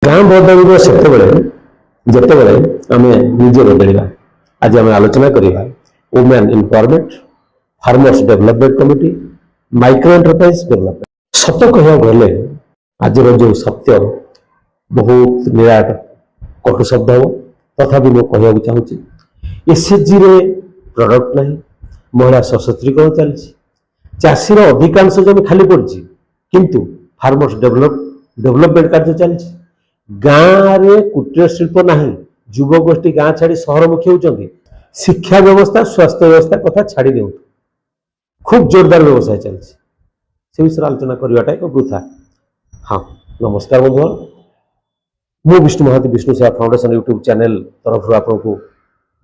ଗାଁ ବଦଳିବ ସେତେବେଳେ ଯେତେବେଳେ ଆମେ ନିଜେ ବଦଳିବା। ଆଜି ଆମେ ଆଲୋଚନା କରିବା women empowerment, farmers development committee, micro enterprise development. ସତ କହିବାକୁ ଗଲେ ଆଜିର ଯେଉଁ ସତ୍ୟ ବହୁତ ନିରାଟ କଟୁ ଶବ୍ଦ ହେବ, ତଥାପି ମୁଁ କହିବାକୁ ଚାହୁଁଛି ଏସ୍ଏଚ୍ଜିରେ ପ୍ରଡକ୍ଟ ନାହିଁ, ମହିଳା ସଶକ୍ତିକରଣ ଚାଲିଛି, ଚାଷୀର ଅଧିକାଂଶ ଜମି ଖାଲି ପଡ଼ିଛି, କିନ୍ତୁ ଫାର୍ମର୍ସ ଡେଭଲପମେଣ୍ଟ କାର୍ଯ୍ୟ ଚାଲିଛି। ଗାଁରେ କୁଟୀର ଶିଳ୍ପ ନାହିଁ, ଯୁବଗୋଷ୍ଠୀ ଗାଁ ଛାଡ଼ି ସହରମୁଖୀ ହେଉଛନ୍ତି। ଶିକ୍ଷା ବ୍ୟବସ୍ଥା, ସ୍ୱାସ୍ଥ୍ୟ ବ୍ୟବସ୍ଥା କଥା ଛାଡ଼ି ଦିଅନ୍ତୁ, খুব জোরদার ব্যবসায় ଚାଲିଛି। ସେ ବିଷୟରେ ଆଲୋଚନା କରିବାଟା ଏକ ବୃଥା। ହଁ, ନମସ୍କାର ବନ୍ଧୁଗଣ, ମୁଁ ବିଷ୍ଣୁ ମହାନ୍ତି, ବିଷ୍ଣୁ ସେବା ଫାଉଣ୍ଡେସନ ୟୁଟ୍ୟୁବ ଚ୍ୟାନେଲ ତରଫରୁ ଆପଣଙ୍କୁ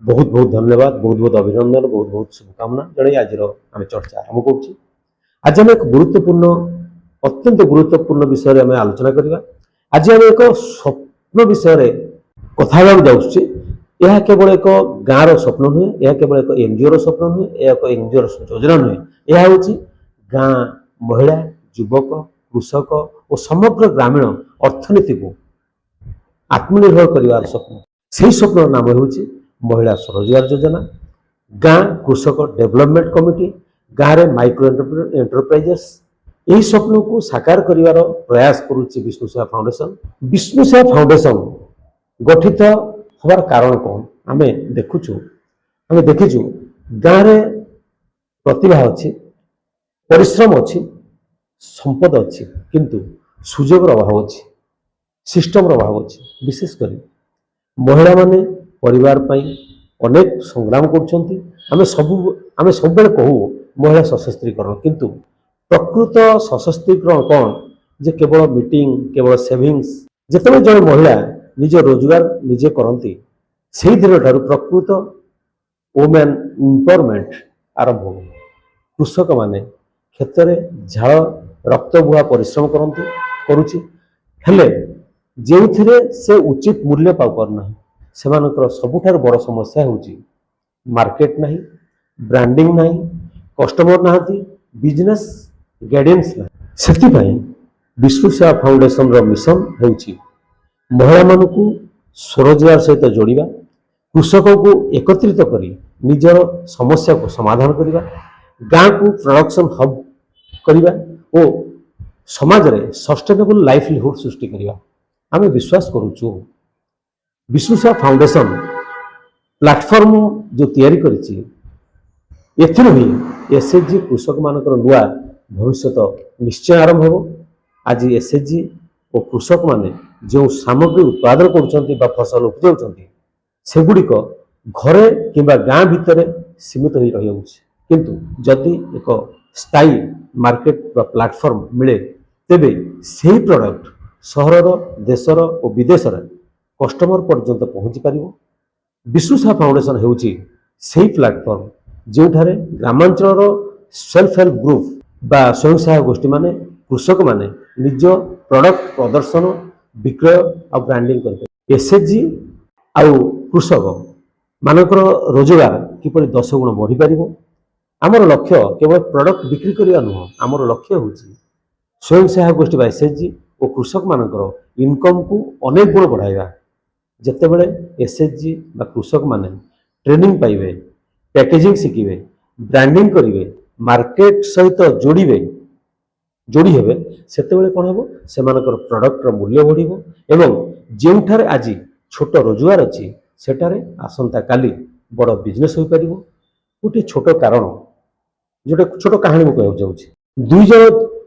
ବହୁତ ବହୁତ ଧନ୍ୟବାଦ, ବହୁତ ବହୁତ ଅଭିନନ୍ଦନ, ବହୁତ ବହୁତ ଶୁଭକାମନା ଜଣାଇ ଆଜିର ଆମେ ଚର୍ଚ୍ଚା ଆରମ୍ଭ କରୁଛୁ। ଆଜି ଆମେ ଏକ ଗୁରୁତ୍ୱପୂର୍ଣ୍ଣ, ଅତ୍ୟନ୍ତ ଗୁରୁତ୍ୱପୂର୍ଣ୍ଣ ବିଷୟରେ ଆମେ ଆଲୋଚନା କରିବା। ଆଜି ଆମେ ଏକ ସ୍ୱପ୍ନ ବିଷୟରେ କଥା ହେବାକୁ ଯାଉଛୁ। ଏହା କେବଳ ଏକ ଗାଁର ସ୍ୱପ୍ନ ନୁହେଁ, ଏହା କେବଳ ଏକ ଏନଜିଓର ସ୍ୱପ୍ନ ନୁହେଁ, ଏହା ଏକ ଏନଜିଓର ଯୋଜନା ନୁହେଁ। ଏହା ହେଉଛି ଗାଁ ମହିଳା, ଯୁବକ, କୃଷକ ଓ ସମଗ୍ର ଗ୍ରାମୀଣ ଅର୍ଥନୀତିକୁ ଆତ୍ମନିର୍ଭର କରିବାର ସ୍ୱପ୍ନ। ସେହି ସ୍ୱପ୍ନର ନାମ ହେଉଛି ମହିଳା ସ୍ୱରୋଜଗାର ଯୋଜନା, ଗାଁ କୃଷକ ଡେଭଲପମେଣ୍ଟ କମିଟି, ଗାଁରେ ମାଇକ୍ରୋ ଏଣ୍ଟରପ୍ରାଇଜେସ୍। ଏହି ସ୍ୱପ୍ନକୁ ସାକାର କରିବାର ପ୍ରୟାସ କରୁଛି ବିଷ୍ଣୁ ସେବା ଫାଉଣ୍ଡେସନ। ବିଷ୍ଣୁ ସେବା ଫାଉଣ୍ଡେସନ ଗଠିତ ହେବାର କାରଣ କ'ଣ? ଆମେ ଦେଖିଛୁ ଗାଁରେ ପ୍ରତିଭା ଅଛି, ପରିଶ୍ରମ ଅଛି, ସମ୍ପଦ ଅଛି, କିନ୍ତୁ ସୁଯୋଗର ଅଭାବ ଅଛି, ସିଷ୍ଟମର ଅଭାବ ଅଛି। ବିଶେଷ କରି ମହିଳାମାନେ ପରିବାର ପାଇଁ ଅନେକ ସଂଗ୍ରାମ କରୁଛନ୍ତି। ଆମେ ସବୁବେଳେ କହୁ ମହିଳା ସଶକ୍ତିକରଣ, କିନ୍ତୁ ପ୍ରକୃତ ସଶକ୍ତିକରଣ କ'ଣ? ଯେ କେବଳ ମିଟିଂ, କେବଳ ସେଭିଙ୍ଗସ୍। ଯେତେବେଳେ ଜଣେ ମହିଳା ନିଜ ରୋଜଗାର ନିଜେ କରନ୍ତି, ସେହି ଦିନଠାରୁ ପ୍ରକୃତ ଓମେନ୍ ଏମ୍ପାୱାରମେଣ୍ଟ ଆରମ୍ଭ ହୁଏ। କୃଷକମାନେ କ୍ଷେତରେ ଝାଳ ରକ୍ତ ବୁହା ପରିଶ୍ରମ କରୁଛି, ହେଲେ ଯେଉଁଥିରେ ସେ ଉଚିତ ମୂଲ୍ୟ ପାଇପାରୁନାହିଁ। ସେମାନଙ୍କର ସବୁଠାରୁ ବଡ଼ ସମସ୍ୟା ହେଉଛି ମାର୍କେଟ ନାହିଁ, ବ୍ରାଣ୍ଡିଂ ନାହିଁ, କଷ୍ଟମର ନାହାନ୍ତି, ବିଜନେସ୍ ଗାଇଡେନ୍ସ ନାହିଁ। ସେଥିପାଇଁ ବିଷ୍ଣୁ ସେବା ଫାଉଣ୍ଡେସନର ମିଶନ ହେଉଛି ମହିଳାମାନଙ୍କୁ ସ୍ୱରୋଜଗାର ସହିତ ଯୋଡ଼ିବା, କୃଷକଙ୍କୁ ଏକତ୍ରିତ କରି ନିଜର ସମସ୍ୟାକୁ ସମାଧାନ କରିବା, ଗାଁକୁ ପ୍ରଡକ୍ସନ ହବ୍ କରିବା ଓ ସମାଜରେ ସଷ୍ଟେନେବଲ ଲାଇଭଲିହୁଡ୍ ସୃଷ୍ଟି କରିବା। ଆମେ ବିଶ୍ୱାସ କରୁଛୁ ବିଷ୍ଣୁ ସେବା ଫାଉଣ୍ଡେସନ ପ୍ଲାଟଫର୍ମ ଯେଉଁ ତିଆରି କରିଛି, ଏଥିରୁ ହିଁ ଏସ୍ଏଚ୍ଜି କୃଷକମାନଙ୍କର ନୂଆ ଭବିଷ୍ୟତ ନିଶ୍ଚୟ ଆରମ୍ଭ ହେବ। ଆଜି ଏସ୍ଏଚ୍ଜି ଓ କୃଷକମାନେ ଯେଉଁ ସାମଗ୍ରୀ ଉତ୍ପାଦନ କରୁଛନ୍ତି ବା ଫସଲ ଉପଜାଉଛନ୍ତି, ସେଗୁଡ଼ିକ ଘରେ କିମ୍ବା ଗାଁ ଭିତରେ ସୀମିତ ହୋଇ ରହିଯାଉଛି। କିନ୍ତୁ ଯଦି ଏକ ସ୍ଥାୟୀ ମାର୍କେଟ ବା ପ୍ଲାଟଫର୍ମ ମିଳେ, ତେବେ ସେହି ପ୍ରଡକ୍ଟ ସହରର, ଦେଶର ଓ ବିଦେଶରେ କଷ୍ଟମର ପର୍ଯ୍ୟନ୍ତ ପହଞ୍ଚି ପାରିବ। ବିଷ୍ଣୁ ସେବା ଫାଉଣ୍ଡେସନ ହେଉଛି ସେହି ପ୍ଲାଟଫର୍ମ ଯେଉଁଠାରେ ଗ୍ରାମାଞ୍ଚଳର ସେଲ୍ଫ ହେଲ୍ପ ଗ୍ରୁପ ବା ସ୍ୱୟଂ ସହାୟକ ଗୋଷ୍ଠୀମାନେ, କୃଷକମାନେ ନିଜ ପ୍ରଡକ୍ଟ ପ୍ରଦର୍ଶନ, ବିକ୍ରୟ ଆଉ ବ୍ରାଣ୍ଡିଂ କରିପାରିବେ। ଏସ୍ଏଚ୍ଜି ଆଉ କୃଷକ ମାନଙ୍କର ରୋଜଗାର କିପରି 10 ଗୁଣ ବଢ଼ିପାରିବ। ଆମର ଲକ୍ଷ୍ୟ କେବଳ ପ୍ରଡକ୍ଟ ବିକ୍ରି କରିବା ନୁହଁ, ଆମର ଲକ୍ଷ୍ୟ ହେଉଛି ସ୍ୱୟଂ ସହାୟକ ଗୋଷ୍ଠୀ ବା ଏସ୍ଏଚ୍ଜି ଓ କୃଷକମାନଙ୍କର ଇନକମ୍କୁ ଅନେକ ଗୁଣ ବଢ଼ାଇବା। ଯେତେବେଳେ ଏସ୍ଏଚ୍ଜି ବା କୃଷକମାନେ ଟ୍ରେନିଂ ପାଇବେ, ପ୍ୟାକେଜିଂ ଶିଖିବେ, ବ୍ରାଣ୍ଡିଂ କରିବେ, ମାର୍କେଟ ସହିତ ଯୋଡ଼ି ହେବେ, ସେତେବେଳେ କ'ଣ ହେବ? ସେମାନଙ୍କର ପ୍ରଡକ୍ଟର ମୂଲ୍ୟ ବଢ଼ିବ ଏବଂ ଯେଉଁଠାରେ ଆଜି ଛୋଟ ରୋଜଗାର ଅଛି, ସେଠାରେ ଆସନ୍ତାକାଲି ବଡ଼ ବିଜନେସ୍ ହୋଇପାରିବ। ଗୋଟିଏ ଛୋଟ କାରଣ, ଗୋଟେ ଛୋଟ କାହାଣୀ ମୁଁ କହିବାକୁ ଚାହୁଁଛି। 2 ଜଣ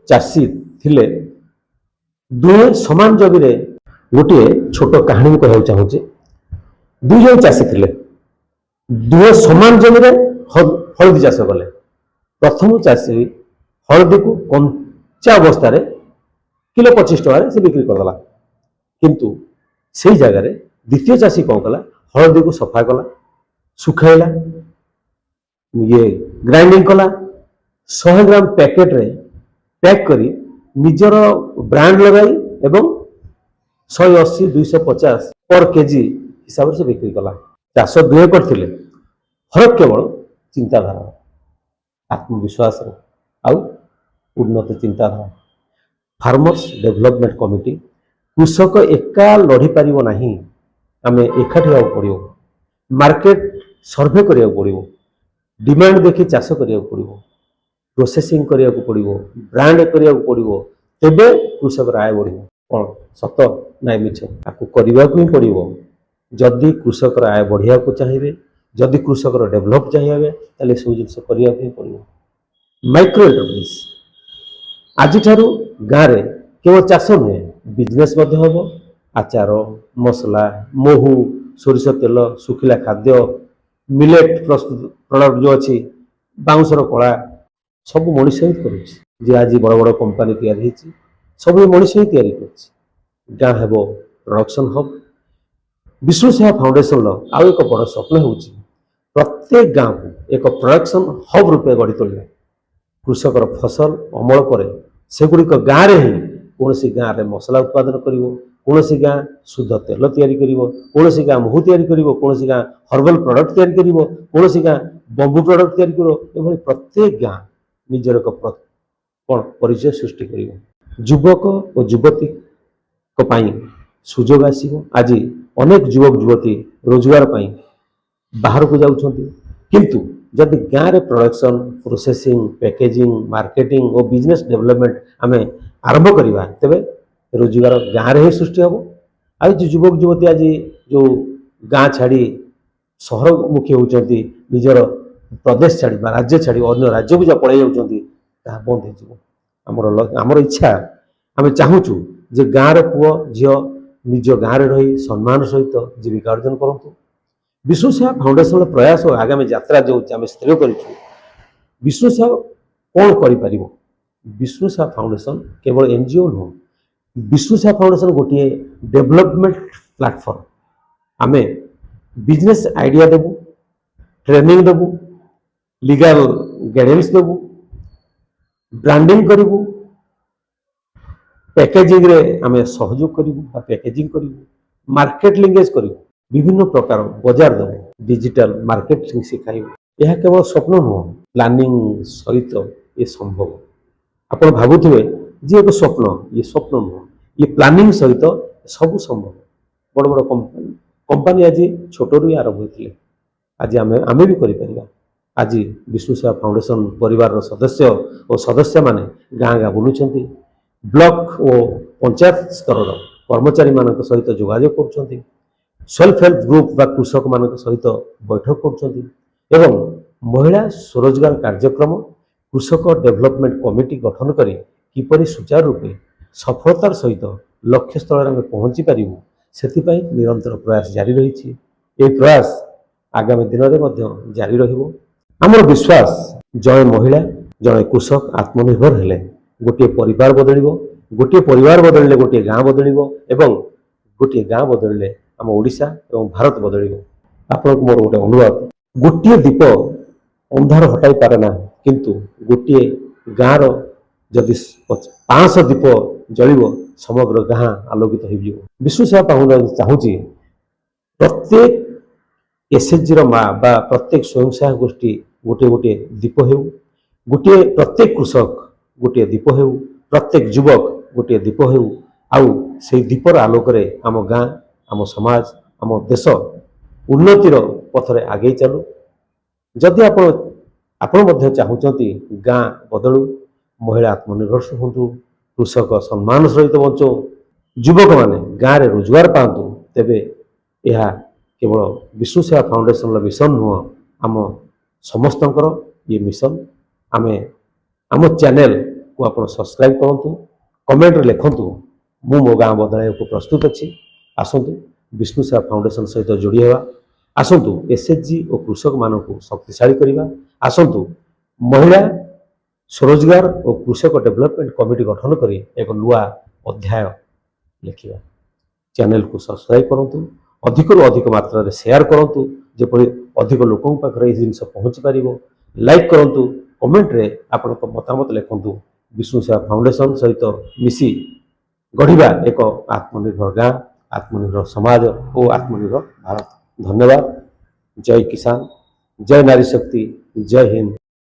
ଚାଷୀ ଥିଲେ, ଦୁହେଁ ସମାନ ଜମିରେ, ଗୋଟିଏ ଛୋଟ କାହାଣୀ ମୁଁ କହିବାକୁ ଚାହୁଁଛି। 2 ଜଣ ଚାଷୀ ଥିଲେ, ଦୁହେଁ ସମାନ ଜମିରେ ହଳଦୀ ଚାଷ କଲେ। ପ୍ରଥମ ଚାଷୀ ହଳଦୀକୁ କଞ୍ଚା ଅବସ୍ଥାରେ କିଲୋ 25 ଟଙ୍କାରେ ସେ ବିକ୍ରି କରିଦେଲା, କିନ୍ତୁ ସେଇ ଜାଗାରେ ଦ୍ୱିତୀୟ ଚାଷୀ କ'ଣ କଲା? ହଳଦୀକୁ ସଫା କଲା, ଶୁଖାଇଲା, ଗ୍ରାଇଣ୍ଡିଂ କଲା, 100 ଗ୍ରାମ ପ୍ୟାକେଟରେ ପ୍ୟାକ୍ କରି ନିଜର ବ୍ରାଣ୍ଡ ଲଗାଇ ଏବଂ 180, 250 ପର କେଜି ହିସାବରେ ସେ ବିକ୍ରି କଲା। ଚାଷ ଦୁହେଁ କରିଥିଲେ, ଫରକ କେବଳ ଚିନ୍ତାଧାରା, ଆତ୍ମବିଶ୍ୱାସର ଆଉ ଉନ୍ନତ ଚିନ୍ତାଧାରା। ଫାର୍ମର୍ସ ଡେଭଲପମେଣ୍ଟ କମିଟି कृषक एका लड़ी पार ना आम एकाठी हाँ पड़ो मार्केट सर्वे करा पड़ो डिमांड देखी चाष करा पड़ो प्रोसेसिंग करा पड़ो ब्रांड करा पड़ो तेबे कृषक आय बढ़ कौन सत ना मिछ आपको करने ही पड़ो जदि कृषक आय बढ़िया को चाहिए जदि कृषक डेभलप चाहिए ताले सब जिन करने ही पड़ो माइक्रो एंटरप्राइज आज गाँव में केवल चाष नुहे बिजनेस हम आचार मसला महू सोरिष तेल सुखिला खाद्य मिलेट प्रस्तुत प्रोडक्ट जो अच्छी बाउंसर कला सब मनीष ही करुँच आज बड़ बड़ कंपानी तैयारी सब मनीष ही तैयारी गाँ हेब प्रोडक्शन हब विष्णु सेवा फाउंडेशन आउ एक बड़ स्वप्न हो प्रत्येक गाँव को एक प्रोडक्शन हब रूपे गढ़ी तोलिया कृषकर फसल अमल पर सेगुड़िक गाँव में ही कौन गाँव में मसला उत्पादन कर कौन गाँ शुद्ध तेल तैयारी कौन गाँ महू तैयारी कौन गाँ हर्बल प्रोडक्ट तैयारी कौन गाँ बंबू प्रोडक्ट तैयारी कर प्रत्येक गाँ निजर एक कौन परिचय सृष्टि कर युवक और युवती सुजोग आसो आज अनेक युवक युवती रोजगार पाई बाहर को जाउछंती किंतु जदि गाँव में प्रोडक्शन प्रोसेसिंग पैकेजिंग मार्केटिंग और बिजनेस डेवलपमेंट आम आरंभ करवा तेबे रोजगार गाँव में ही सृष्टि हम आज जो युवक युवती आज जो गाँ छाड़ी सहर मुखी होती निजर प्रदेश छाड़ी राज्य छाड़ी अन्य राज्य को जब पड़े जाती बंद होमर इच्छा आम चाहूँ जे गाँव पुओ झील निज गाँव में रही सम्मान सहित जीविका अर्जन करूँ विष्णु सेवा फाउंडेशन प्रयास और आगामी यात्रा जो आम स्थिर कर विष्णु सेवा कौन कर विष्णु सेवा फाउंडेशन केवल एनजीओ नुह विष्णु सेवा फाउंडेशन गोटे डेवलपमेंट प्लेटफॉर्म आम बिजनेस आइडिया देबू ट्रेनिंग देबू लीगल गाइडेंस देबू ब्रांडिंग करूँ पैकेजिंग रे आम सहयोग करूँ पैकेजिंग करूँ मार्केट लिंकेज करूँ विभिन्न प्रकार बाजार देव डिजिटल मार्केटिंग शिखाइबू यह केवल स्वप्न नुह प्लानिंग सहित ये संभव आप भावुवे जे एक स्वप्न ये स्वप्न नुह ये प्लानिंग सहित सब संभव बड़ बड़ कंपानी आज छोट रू आरंभ होते आज आम भी कर आज विष्णु सेवा फाउंडेशन परिवार सदस्य और सदस्य माने गाँ गाँ बुलूं ब्लॉक और पंचायत स्तर कर्मचारी मान सहित जोगाजोग कर सेल्फ हेल्प ग्रुप बा कृषक मान सहित बैठक कर महिला स्वरोजगार कार्यक्रम कृषक डेवलपमेंट कमिटी गठन कर किपरि सुचारू रूपे सफलतार सहित लक्ष्य स्थल में पहुँची पारू से निरंतर प्रयास जारी रही प्रयास आगामी दिन में जारी रमर विश्वास जड़े महिला जड़े कृषक आत्मनिर्भर हेले गोटे परिवार बदल गोटे परिवार बदलले गोटे गाँ बदल गोटे गाँ बदलले आम ओडिशा एवं भारत बदल आपन को मोर गोटे अनुरोध गोटे दीप अंधार हटाई पारे ना किंतु गोटे गाँव जदि 500 दीप जल समग्र गाँ आलोकित हो विष्णु सेवा फाउंडेशन चाहूँगी प्रत्येक एसएचजी माँ बा प्रत्येक स्वयं सहायक गोष्ठी गोटे गोटे दीप हो गोटे प्रत्येक कृषक गोटे दीप हो प्रत्येक युवक गोटे दीप हो आउ से दीपर आलोक आम गाँ आम समाज आम देश उन्नतिर पथरे आगे चलू जदि आपण चाहूँगी गाँ बदलू महिला आत्मनिर्भर हूँ कृषक सम्मान सहित बचो युवक माने गाँव में रोजगार पातु तेबे यह केवल विष्णु सेवा फाउंडेशन मिशन नुह आम समस्त ये मिशन आम आम चैनल को आप सब्सक्राइब करूँ कमेंट लिखतु मु मो गाँ बदल को प्रस्तुत अच्छी आसतु विष्णु सेवा फाउंडेशन सहित जोड़ी हवा आसतु एसएचजी और कृषक मान को शक्तिशाली करवा आसतु महिला स्वरोजगार और कृषक डेवलपमेंट कमिटी गठन कर एक नुआ अध्याय लिखा चैनल को सब्सक्राइब करूँ अधिक अधिक मात्रा शेयर करूँ जपरि अधिक लोकों पाखे जिन पहुँची पार लाइक करूँ कमेंट रे आपण मतामत लिखतु विष्णु सेवा फाउंडेशन सहित मिसी गढ़ा एक आत्मनिर्भर गाँ आत्मनिर्भर समाज और आत्मनिर्भर भारत। धन्यवाद। जय किसान, जय नारी शक्ति, जय हिंद,